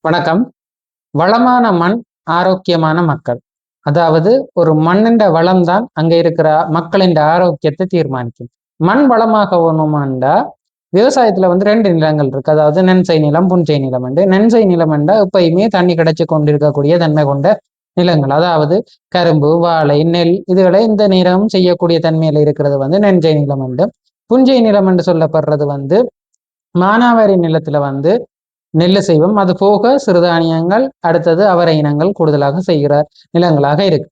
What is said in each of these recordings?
வணக்கம். வளமான மண், ஆரோக்கியமான மக்கள். அதாவது ஒரு மண்ணின் வளம் தான் அங்க இருக்கிற மக்களின் ஆரோக்கியத்தை தீர்மானிக்கும். மண் வளமாக வேணுமாண்டா விவசாயத்துல ரெண்டு நிலங்கள் இருக்கு. அதாவது நென்சை நிலம், புன்சை நிலம் உண்டு. நென்சை நிலம் என்றா எப்பயுமே தண்ணி கிடைச்சு கொண்டிருக்கக்கூடிய தன்மை கொண்ட நிலங்கள். அதாவது கரும்பு, வாழை, நெல் இதுகளை இந்த நிலம் செய்யக்கூடிய தன்மையில இருக்கிறது நென்சை நிலம் உண்டு. புஞ்சை நிலம் என்று சொல்லப்படுறது மானாவாரி நிலத்துல நெல்லு செய்வோம். அது போக சிறுதானியங்கள், அடுத்தது அவரை இனங்கள் கூடுதலாக செய்கிற நிலங்களாக இருக்கு.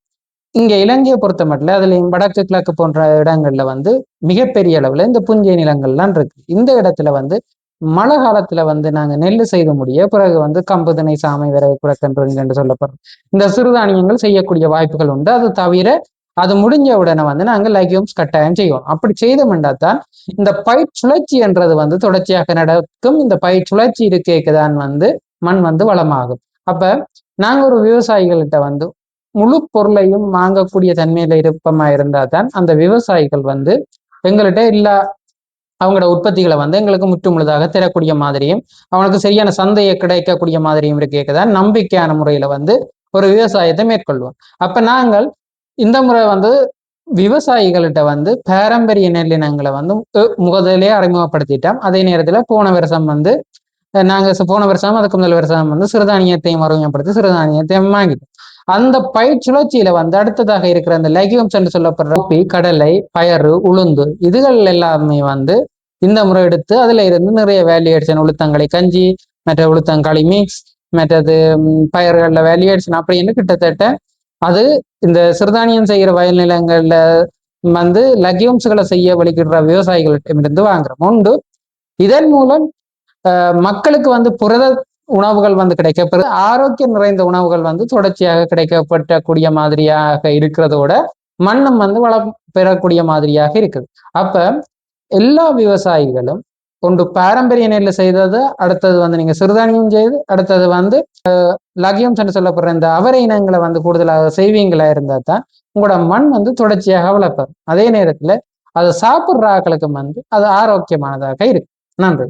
இங்க இலங்கையை பொறுத்த மட்டும் அதுலயும் வடக்கு கிழக்கு போன்ற இடங்கள்ல மிகப்பெரிய அளவுல இந்த புஞ்சை நிலங்கள்லாம் இருக்கு. இந்த இடத்துல மழை காலத்துல நாங்க நெல்லு செய்து முடிய பிறகு கம்பு திணை சாமை விறகு குறைக்கன்று என்று சொல்லப்படுறோம். இந்த சிறுதானியங்கள் செய்யக்கூடிய வாய்ப்புகள் உண்டு. அது தவிர அது முடிஞ்ச உடனே நாங்கள் லெக்யூம்ஸ் கட்டாயம் செய்வோம். அப்படி செய்தோம்னா தான் இந்த பயிர் சுழற்சி என்றது தொடர்ச்சியாக நடக்கும். இந்த பயிர் சுழற்சி இருக்கேக்குதான் மண் வளமாகும். அப்ப நாங்க ஒரு விவசாயிகள்கிட்ட முழு பொருளையும் வாங்கக்கூடிய தன்மையில இருப்பமா இருந்தா தான் அந்த விவசாயிகள் எங்கள்கிட்ட எல்லா அவங்களோட உற்பத்திகளை எங்களுக்கு முற்று முழுதாக தரக்கூடிய மாதிரியும் அவனுக்கு சரியான சந்தையை கிடைக்கக்கூடிய மாதிரியும் இருக்கேக்குதான் நம்பிக்கையான முறையில ஒரு விவசாயத்தை மேற்கொள்வோம். அப்ப நாங்கள் இந்த முறை விவசாயிகள்கிட்ட பாரம்பரிய நெல்லினங்களை முதலே அறிமுகப்படுத்திட்டோம். அதே நேரத்துல போன வருஷம் நாங்க போன வருஷம் அதுக்கு முதல் வருஷம் சிறுதானியத்தையும் அறிமுகப்படுத்தி சிறுதானியத்தையும் வாங்கிட்டோம். அந்த பயிர் சுழற்சியில அடுத்ததாக இருக்கிற அந்த லெக்யூம்ஸ் என்று சொல்லப்படுற கடலை, பயறு, உளுந்து இதுகள் எல்லாமே இந்த முறை எடுத்து அதுல இருந்து நிறைய வேல்யூ உளுத்தங்களை கஞ்சி, மற்ற உளுத்தங்களி மிக்ஸ், மற்றது பயிர்கள்ல வேல்யூ அப்படின்னு கிட்டத்தட்ட அது இந்த சிறுதானியம் செய்கிற வயல் நிலங்கள்ல லெக்யூம்ஸ்களை செய்ய வலிக்கிற விவசாயிகளிடமிருந்து வாங்குறோம் உண்டு. இதன் மூலம் மக்களுக்கு புரத உணவுகள் கிடைக்கப்பெறுது. ஆரோக்கியம் நிறைந்த உணவுகள் தொடர்ச்சியாக கிடைக்கப்படக்கூடிய மாதிரியாக இருக்கிறதோட மண்ணும் வளம் பெறக்கூடிய மாதிரியாக இருக்குது. அப்ப எல்லா விவசாயிகளும் கொண்டு பாரம்பரிய நெல்ல செய்தது, அடுத்தது நீங்க சிறுதானியம் செய்து, அடுத்தது லகியம் என்று சொல்லப்படுற இந்த அவரை இனங்களை கூடுதலாக செய்வீங்களா இருந்தா தான் உங்களோட மண் தொடர்ச்சியாக வளர்ப்பார். அதே நேரத்துல அதை சாப்பிடுற ஆக்களுக்கு அது ஆரோக்கியமானதாக இருக்கு. நன்றி.